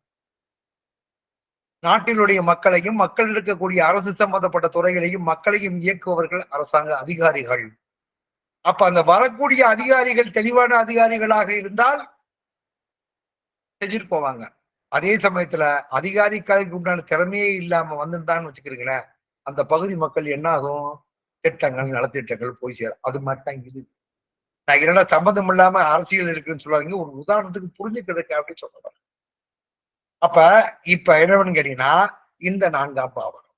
நாட்டினுடைய மக்களையும், மக்கள் இருக்கக்கூடிய அரசு சம்பந்தப்பட்ட துறைகளையும் மக்களையும் இயக்குபவர்கள் அரசாங்க அதிகாரிகள். அப்ப அந்த வரக்கூடிய அதிகாரிகள் தெளிவான அதிகாரிகளாக இருந்தால் செஞ்சுட்டு போவாங்க. அதே சமயத்துல அதிகாரிகளுக்கு உண்டான திறமையே இல்லாம வந்துட்டான்னு வச்சுக்கிறீங்களேன், அந்த பகுதி மக்கள் என்ன ஆகும்? திட்டங்கள், நலத்திட்டங்கள் போய் சேரும். அது மாதிரி தான் இது. நான் என்னடா சம்பந்தம் இல்லாம அரசியல் இருக்குன்னு சொல்லாதீங்க, ஒரு உதாரணத்துக்கு புரிஞ்சுக்கிறதுக்கு அப்படின்னு சொல்றேன். அப்ப இப்ப என்னன்னு கேட்டீங்கன்னா, இந்த 4ஆம் பாவகம்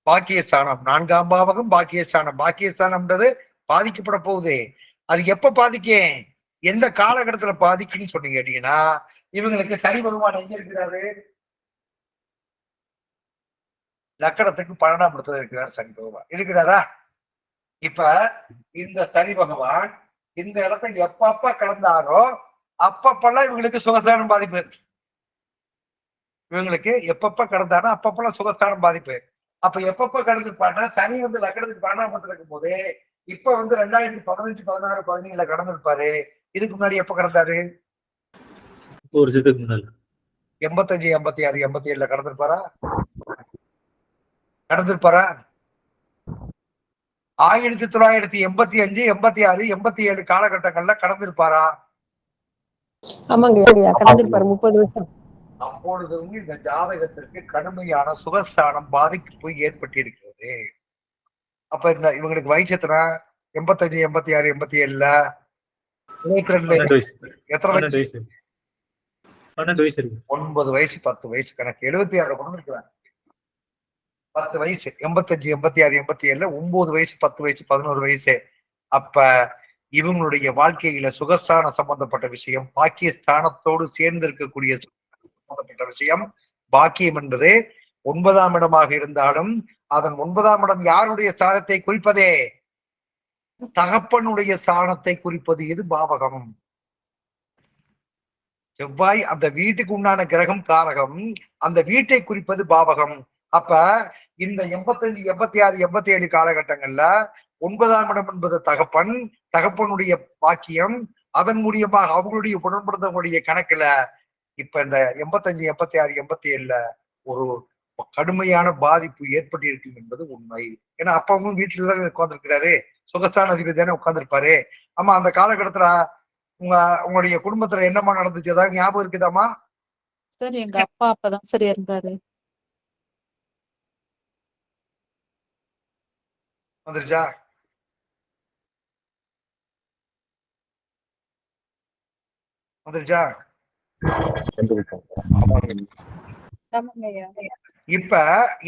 பாக்கியஸ்தானம், 4ஆம் பாவகம் பாக்கியஸ்தானம். பாக்கியஸ்தானம்ன்றது பாதிக்கப்பட போகுது. அது எப்ப பாதிக்கும், எந்த காலகட்டத்துல பாதிக்குன்னு சொன்னீங்க கேட்டீங்கன்னா, இவங்களுக்கு சனி பகவான் எங்க இருக்கிறாரு? லக்கணத்துக்கு 12ஆம் இடத்துல இருக்கிறார் சனி பகவான். இருக்கிறாரா? இப்ப இந்த சனி பகவான் இந்த இடத்தை எப்பப்ப கடந்தாரோ அப்பப்பெல்லாம் இவங்களுக்கு சுகஸ்தானம் பாதிப்பு. இவங்களுக்கு எப்பப்ப கடந்தாரோ அப்பப்பெல்லாம் சுகஸ்தானம் பாதிப்பு. அப்ப எப்பப்ப கடந்திருப்பாருன்னா, சனி லக்கணத்துக்கு 12ஆம் இடத்துல இருக்கும் போது இப்ப 2015, 16, 17 கடந்திருப்பாரு. இதுக்கு முன்னாடி எப்ப கடந்தாரு? ஒரு வருஷத்துக்கு முன்னாடி 85, 86, 87 கடந்திருப்பாரா? கடந்திருப்பாரா? 1985, 86, 87 காலகட்டங்கள்ல கடந்திருப்பாரா? கடந்திருப்பாரு 30 வருஷம். அப்பொழுதும் இந்த ஜாதகத்திற்கு கடுமையான சுகஸ்தானம் பாதிப்பு ஏற்பட்டிருக்கிறது. அப்ப இந்த இவங்களுக்கு வயசு எத்தனை? 85, 86, 87ல 22 எத்தனை வயசு? 12 வயசு இருக்கு. 9 வயசு 10 வயசு கணக்கு 76 கொண்டு இருக்கிறாங்க. 10 வயசு 85, 86, 87ல 9 வயசு 10 வயசு 11 வயசு. அப்ப இவங்களுடைய வாழ்க்கையில சுகஸ்தான சம்பந்தப்பட்ட விஷயம், பாக்கியஸ்தானத்தோடு சேர்ந்து இருக்கக்கூடிய சம்பந்தப்பட்ட விஷயம். பாக்கியம் என்பது 9ஆம் இடமாக இருந்தாலும் அதன் 9ஆம் இடம் யாருடைய ஸ்தானத்தை குறிப்பதே? தகப்பனுடைய ஸ்தானத்தை குறிப்பது எது? பாவகம். செவ்வாய் அந்த வீட்டுக்கு உண்டான கிரகம் காரகம், அந்த வீட்டை குறிப்பது பாவகம். அப்ப இந்த 85, 86, 87 காலகட்டங்கள்ல 9ஆம் இடம் என்பது தகப்பன், தகப்பனுடைய பாக்கியம், அதன் மூலியமாக அவங்களுடைய உடன்படுத்தக்கூடிய கணக்குல இப்ப இந்த 85, 86, 87ல ஒரு கடுமையான பாதிப்பு ஏற்பட்டிருக்கும் என்பது உண்மை. ஏன்னா அப்பவும் வீட்டுலதான் உட்கார்ந்துருக்கிறாரு, சுகஸ்தான அதிபதி தானே உட்கார்ந்துருப்பாரு. ஆமா, அந்த காலகட்டத்துல உங்களுடைய குடும்பத்துல என்னமா நடந்துச்சு, ஏதாவது ஞாபகம் இருக்குதாமா? சார் எங்க அப்பா அப்பதான் சார் இருந்தாரு. வந்துருச்சா? வந்துருச்சா? இப்ப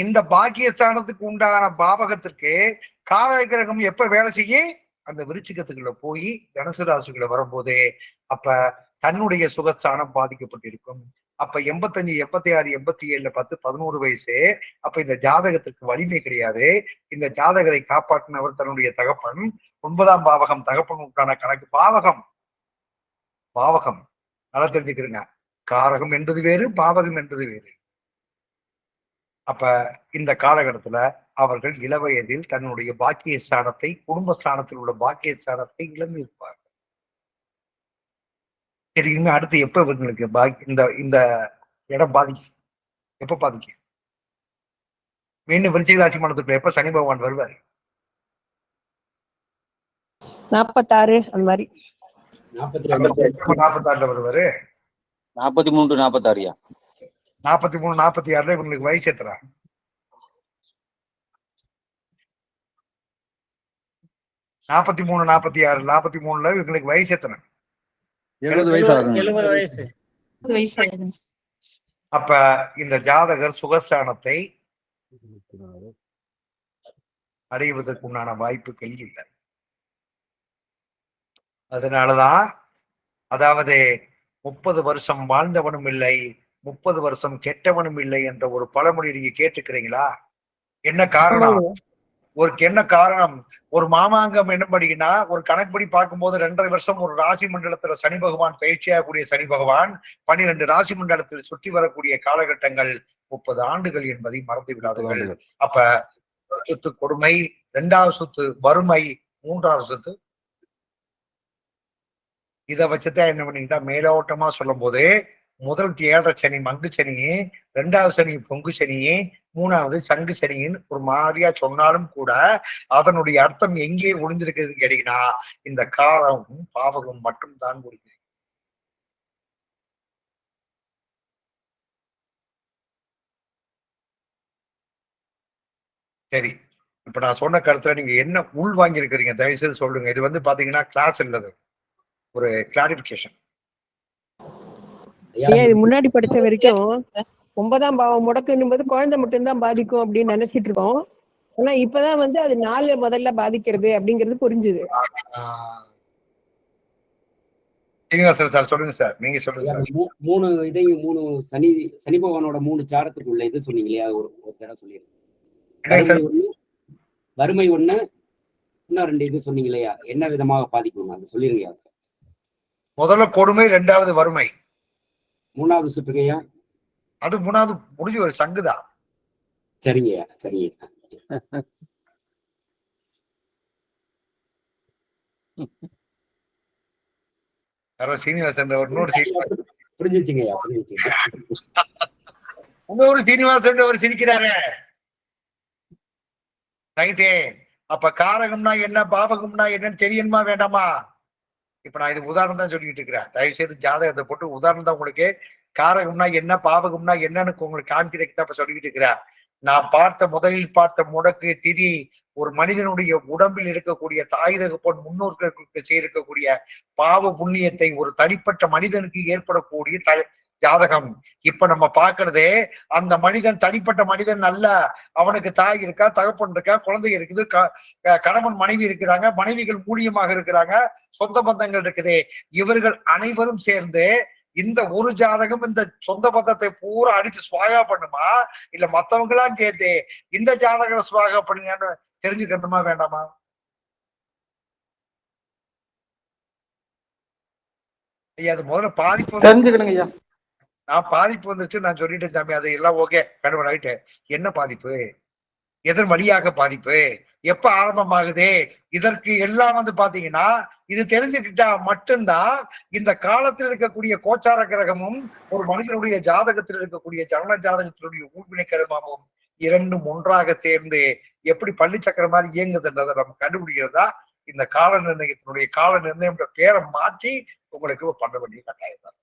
இந்த பாக்கியஸ்தானத்துக்கு உண்டான பாவகத்திற்கு காரக கிரகம் எப்ப வேலை செய்ய அந்த விருச்சிகத்துக்குள்ள போய் தனுசு ராசிக்குள்ள வரும்போது அப்ப தன்னுடைய சுகஸ்தானம் பாதிக்கப்பட்டிருக்கும். அப்ப 85, 86, 87, 10, 11 வயசு. அப்ப இந்த ஜாதகத்துக்கு வலிமை கிடையாது. இந்த ஜாதகரை காப்பாற்றினவர் தன்னுடைய தகப்பன். 9ஆம் பாவகம் தகப்பன் உண்டான கணக்கு. பாவகம் நல்லா தெரிஞ்சுக்கிறீங்க. காரகம் என்பது வேறு, பாவகம் என்பது வேறு. அப்ப இந்த காலகட்டத்துல அவர்கள் இளவயதில் தன்னுடைய பாக்கிய ஸ்தானத்தை, குடும்பஸ்தானத்தில் உள்ள பாக்கிய ஸ்தானத்தை இழந்திருப்பார்கள். சரி, இனிமே அடுத்து எப்ப இவங்களுக்கு இந்த இடம் பாதிக்கும்? எப்ப பாதிக்கும்? மீண்டும் விருச்சிக ராசி மண்டலத்துக்குள்ள எப்ப சனி பகவான் வருவாரு? 46 அந்த மாதிரி 46 வருவாரு. 43, 46. 43, 46 இவங்களுக்கு வயசு எத்தனை? 43, 46, 43 இவங்களுக்கு வயசு எத்தனை? 70 வயசு ஆகுது. 70 வயசு. வயசாகுது. அப்ப இந்த ஜாதகர் சுகஸ்தானத்தை அடைவதற்குண்டான வாய்ப்புகள் இல்லை. அதனாலதான் அதாவது 30 வருஷம் வாழ்ந்தவனும் இல்லை, 30 வருஷம் கெட்டவனும் இல்லை என்ற ஒரு பழமொழி நீங்க கேட்டுக்கிறீங்களா? என்ன காரணம்? என்ன காரணம்? ஒரு மாமாங்கம் என்ன படிக்கனா ஒரு கணக்குப்படி பார்க்கும்போது 2.5 வருஷம் ஒரு ராசி மண்டலத்துல சனி பகவான் பயிற்சியாகக்கூடிய சனி பகவான் 12 ராசி மண்டலத்தில் சுற்றி வரக்கூடிய காலகட்டங்கள் 30 ஆண்டுகள் என்பதை மறந்து விடாதீர்கள். அப்ப சொத்து கொடுமை, 2வது சொத்து வறுமை, 3வது சொத்து. இதை வச்சுதான் என்ன பண்ணிக்கிட்டா மேலோட்டமா சொல்லும் போது முதல் 7 சனி மங்கு சனி, 2வது சனி பொங்கு சனி, 3வது சங்கு சனின்னு ஒரு மாதிரியா சொன்னாலும் கூட அதனுடைய அர்த்தம் எங்கே ஒளிஞ்சிருக்குதுன்னு கேட்டீங்கன்னா இந்த காரமும் பாவகம் மட்டும் தான் முடியுது. சரி, இப்ப நான் சொன்ன கருத்துல நீங்க என்ன உள் வாங்கி இருக்கிறீங்க தயவு செய்து சொல்லுங்க. இது வந்து பாத்தீங்கன்னா கிளாஸ் இல்லது, ஒரு கிளாரிபிகேஷன். இது முன்னாடி படிச்ச வரைக்கும் 9ஆம் பாவம் முடக்குன்னும் போது குழந்தை மட்டும்தான் பாதிக்கும் அப்படின்னு நினைச்சிட்டு இருக்கோம். ஆனா இப்பதான் வந்து அது 4 முதல்ல பாதிக்கிறது அப்படிங்கிறது புரிஞ்சுது. சார் சொல்லுங்க சார், நீங்க சொல்லுங்க சார். 3 இதையும் 3 சனி பகவானோட 3 சாரத்துக்கு உள்ள இது சொன்னீங்க இல்லையா? ஒரு தடவை சொல்லிடுறேன். வறுமை 1, இன்னும் 2 இது சொன்னீங்க இல்லையா? என்ன விதமாக பாதிக்கும் அது சொல்லிருங்க. முதல்ல கொடுமை, 2வது வறுமை, 3வது சுற்றுகையா? அது 3வது முடிஞ்சு ஒரு சங்குதான். சரிங்கய்யா, சரிங்க. சீனிவாசன் புரிஞ்சிச்சுங்கய்யா, புரிஞ்சிச்சுங்க. இன்னொரு சீனிவாசன் அவர் சிரிக்கிறாரு. ரைட்டே. அப்ப காரகம்னா என்ன, பாவகம்னா என்னன்னு தெரியணுமா வேண்டாமா? இப்ப நான் இது உதாரணம் தான் சொல்லிட்டு இருக்கிறேன். தயவு செய்து ஜாதகத்தை போட்டு உதாரணம் தான் உங்களுக்கு காரகம்னா என்ன, பாவகம்னா என்னன்னு உங்களுக்கு காண்பிக்கிறேன். இப்ப சொல்லிட்டு இருக்கிறேன். நான் முதலில் பார்த்த முடக்கு திதி ஒரு மனிதனுடைய உடம்பில் இருக்கக்கூடிய தாய் தகப்பன் முன்னோர்களுக்கு செய்திருக்கக்கூடிய பாவ புண்ணியத்தை ஒரு தனிப்பட்ட மனிதனுக்கு ஏற்படக்கூடிய ஜாதகம். இப்ப நம்ம பாக்குறதே அந்த மனிதன் தனிப்பட்ட மனிதன் அல்ல. அவனுக்கு தாய் இருக்கா, தகப்பன் இருக்கா, குழந்தை இருக்குது, கணவன் மனைவி இருக்கிறாங்க, மனைவிகள் மூலியமாக இருக்கிறாங்க, சொந்த பந்தங்கள் இருக்குது. இவர்கள் அனைவரும் சேர்ந்து இந்த ஒரு ஜாதகம் இந்த சொந்த பந்தத்தை பூரா அடிச்சு சுவாகா பண்ணுமா, இல்ல மத்தவங்க எல்லாம் சேர்த்து இந்த ஜாதகம் சுவாகா பண்ணுங்கன்னு தெரிஞ்சுக்கணுமா வேண்டாமா? ஐயா, அது முதல்ல பாதிப்பு தெரிஞ்சுக்கணுங்க ஐயா. நான் பாதிப்பு வந்துச்சு நான் சொல்லிட்டேன் சாமி, அது எல்லாம் ஓகே, கடுமை ஆயிட்டு. என்ன பாதிப்பு, எதன் வழியாக பாதிப்பு, எப்ப ஆரம்பமாகுது, இதற்கு எல்லாம் வந்து பாத்தீங்கன்னா இது தெரிஞ்சுக்கிட்டா மட்டும்தான் இந்த காலத்தில் இருக்கக்கூடிய கோச்சார கிரகமும் ஒரு மனிதனுடைய ஜாதகத்தில் இருக்கக்கூடிய ஜனன ஜாதகத்தினுடைய ஊழ்வினை கருமாவும் இரண்டும் ஒன்றாக சேர்ந்து எப்படி பள்ளி சக்கரம் மாதிரி இயங்குதுன்றதை நம்ம கண்டுபிடிக்கிறதா இந்த கால நிர்ணயத்தினுடைய கால நிர்ணயம் பேரை மாற்றி உங்களுக்கு பண்ண வேண்டிய கட்டாயம் தான்.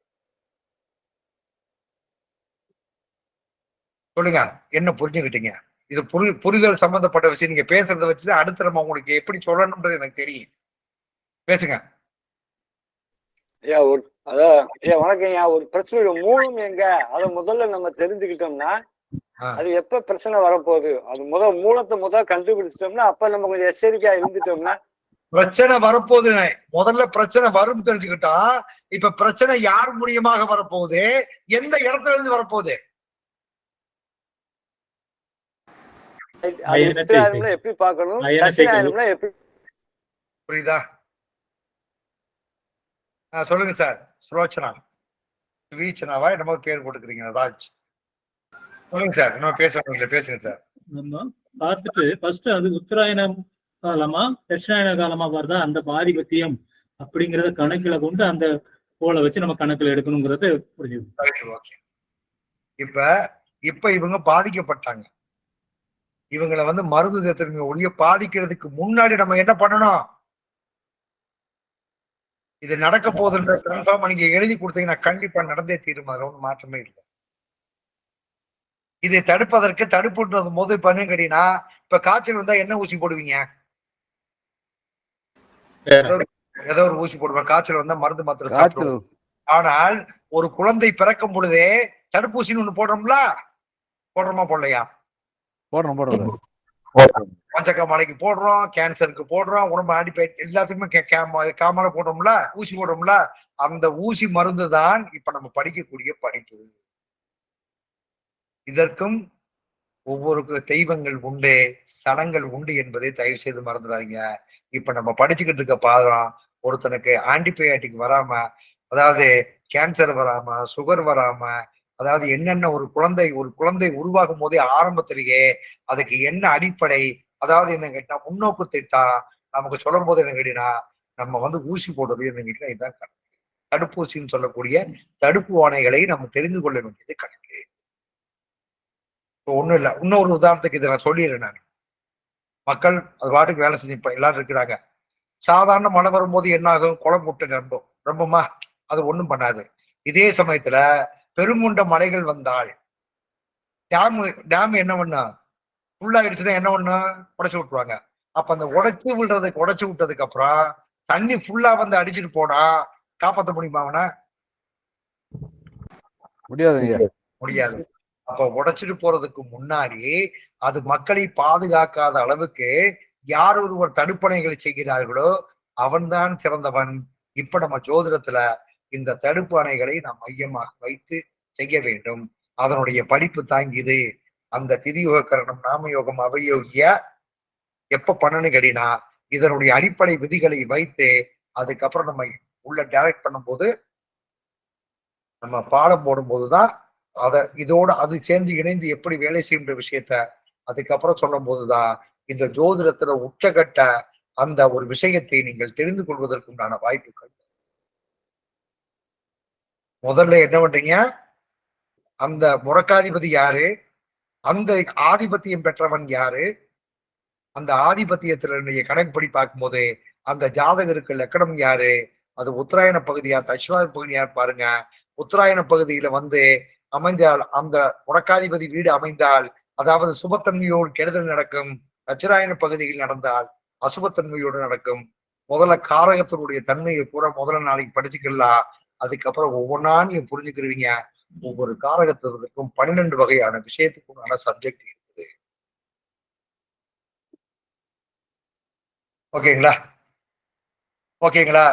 சொல்லுங்க, என்ன புரிஞ்சுக்கிட்டீங்க? இது புரிதல் சம்பந்தப்பட்ட விஷயம். நீங்க பேசுறத வச்சுதான் அடுத்து நம்ம உங்களுக்கு எப்படி சொல்லணும்ன்றது எனக்கு தெரியும். பேசுங்க. அதான் ஐயா வணக்கம் ஐயா. ஒரு பிரச்சனையோட மூலம் எங்க அதை முதல்ல நம்ம தெரிஞ்சுக்கிட்டோம்னா அது எப்ப பிரச்சனை வரப்போகுது அது மூலத்தை கண்டுபிடிச்சிட்டோம்னா அப்ப நம்ம கொஞ்சம் எச்சரிக்கையா இருந்துட்டோம்னா பிரச்சனை வரப்போகுது. முதல்ல பிரச்சனை வரும் தெரிஞ்சுக்கிட்டா இப்ப பிரச்சனை யார் மூலியமாக வரப்போகுது, எந்த இடத்துல இருந்து வரப்போகுது, எப்படி பார்க்கணும், எப்படி புரியுதா? சொல்லுங்க சார். சுலோச்சனா வீச்சனாவா என்னமோ பேர் போட்டுக்கிறீங்க ராஜ். சொல்லுங்க சார். என்ன பேசுங்க சார். நம்ம பார்த்துட்டு ஃபர்ஸ்ட் அது உத்தராயணம் காலமா தட்சிணாயன காலமா வருதா அந்த பாதிபத்தியம் அப்படிங்கறத கணக்குல கொண்டு அந்த கோலை வச்சு நம்ம கணக்குல எடுக்கணுங்கிறது புரியுது. இப்ப இவங்க பாதிக்கப்பட்டாங்க. இவங்களை மருந்து தெரிஞ்ச ஒளிய பாதிக்கிறதுக்கு முன்னாடி நம்ம என்ன பண்ணணும்? இது நடக்க போகுதுன்ற கன்ஃபார்ம் நீங்க எழுதி கொடுத்தீங்கன்னா கண்டிப்பா நடந்தே தீரும். அதுல ஒன்றும் மாற்றமே இல்லை. இதை தடுப்பதற்கு தடுப்புன்றது போது பண்ணுங்கடினா இப்ப காய்ச்சல் வந்தா என்ன ஊசி போடுவீங்க? ஏதோ ஒரு ஊசி போடுவேன். காய்ச்சல் வந்தா மருந்து மாத்திரை சாப்பிடுவோம். ஆனால் ஒரு குழந்தை பிறக்கும் பொழுதே தடுப்பூசின்னு ஒண்ணு போடுறோமா போடலையா? போடுறோம். பஞ்சக்காமலைக்கு போடுறோம், கேன்சருக்கு போடுறோம், உடம்பு ஆன்டிபயோட்டிக் எல்லாத்துக்குமே காமலை போடுறோம்ல, ஊசி போடுறோம்ல. அந்த ஊசி மருந்து தான் இப்ப நம்ம படிக்கக்கூடிய படிப்பு. இதற்கும் ஒவ்வொரு தெய்வங்கள் உண்டு, சடங்கள் உண்டு என்பதை தயவு செய்து மறந்துடாதீங்க. இப்ப நம்ம படிச்சுக்கிட்டு இருக்க பாடம் ஒருத்தனுக்கு ஆன்டிபயோட்டிக் வராம, அதாவது கேன்சர் வராம, சுகர் வராம, அதாவது என்னென்ன ஒரு குழந்தை உருவாகும் போதே ஆரம்பத்திலேயே அதுக்கு என்ன அடிப்படை, அதாவது என்ன கேட்டா முன்னோக்கு திட்டம் நமக்கு சொல்லும் போது என்ன கேட்டீங்கன்னா நம்ம ஊசி போடுறது என்ன கேட்டீங்கன்னா இதுதான் கணக்கு. தடுப்பூசின்னு சொல்லக்கூடிய தடுப்பு ஆணைகளை நம்ம தெரிந்து கொள்ள வேண்டியது கணக்கு. இப்போ ஒண்ணும் இல்லை. இன்னொரு உதாரணத்துக்கு இதை நான் சொல்லிடுறேன். நான் மக்கள் அது பாட்டுக்கு வேலை செஞ்சு இப்ப எல்லாரும் இருக்கிறாங்க. சாதாரண மழை வரும்போது என்ன ஆகும்? குளம் முட்டை ரொம்பமா அது ஒண்ணும் பண்ணாது. இதே சமயத்துல பெருமுண்ட மலைகள் வந்தால் டேம் என்ன பண்ணா ஃபுல்லாயிடுச்சுன்னா என்ன பண்ணா உடைச்சு விட்டுருவாங்க. அப்ப அந்த உடைச்சு விட்டதுக்கு அப்புறம் தண்ணி ஃபுல்லா அடிச்சுட்டு போனா காப்பாற்ற முடியுமா? அவனை முடியாது. அப்ப உடைச்சிட்டு போறதுக்கு முன்னாடி அது மக்களை பாதுகாக்காத அளவுக்கு யார் ஒருவர் தடுப்பணைகளை செய்கிறார்களோ அவன்தான் சிறந்தவன். இப்ப நம்ம ஜோதிடத்துல இந்த தடுப்பு அணைகளை நாம் மையமாக வைத்து செய்ய வேண்டும். அதனுடைய படிப்பு தாங்கியது. அந்த திதியோக கரணம், நாமயோகம், அவயோகிய எப்ப பண்ணணும் கேட்டீங்கன்னா இதனுடைய அடிப்படை விதிகளை வைத்து அதுக்கப்புறம் நம்ம உள்ள டைரக்ட் பண்ணும்போது நம்ம பாடம் போடும் போதுதான் இதோட அது சேர்ந்து இணைந்து எப்படி வேலை செய்கின்ற விஷயத்த அதுக்கப்புறம் சொல்லும் போதுதான் இந்த ஜோதிடத்துல உச்சகட்ட அந்த ஒரு விஷயத்தை நீங்கள் தெரிந்து கொள்வதற்குண்டான வாய்ப்புகள். முதல்ல என்ன பண்றீங்க? அந்த முறக்காதிபதி யாரு, அந்த ஆதிபத்தியம் பெற்றவன் யாரு, அந்த ஆதிபத்தியத்தினுடைய கணக்குப்படி பார்க்கும்போது அந்த ஜாதகருக்கு லக்கணம் யாரு, அது உத்தராயண பகுதியா தட்சிணாயன பகுதியா பாருங்க. உத்தராயண பகுதியில அமைந்தால் அந்த முறக்காதிபதி வீடு அமைந்தால் அதாவது சுபத்தன்மையோடு கெடுதல் நடக்கும். தட்சிணாயன பகுதியில் நடந்தால் அசுபத்தன்மையோடு நடக்கும். முதல்ல காரகத்தினுடைய தன்மையை கூட முதல்ல நாளைக்கு படிச்சுக்கலாம். அதுக்கப்புறம் ஒவ்வொன்றா நீங்க புரிஞ்சுக்கிருவீங்க. ஒவ்வொரு காரகத்திற்கும் 12 வகையான விஷயத்துக்குண்டான சப்ஜெக்ட் இருக்குது. ஓகேங்களா?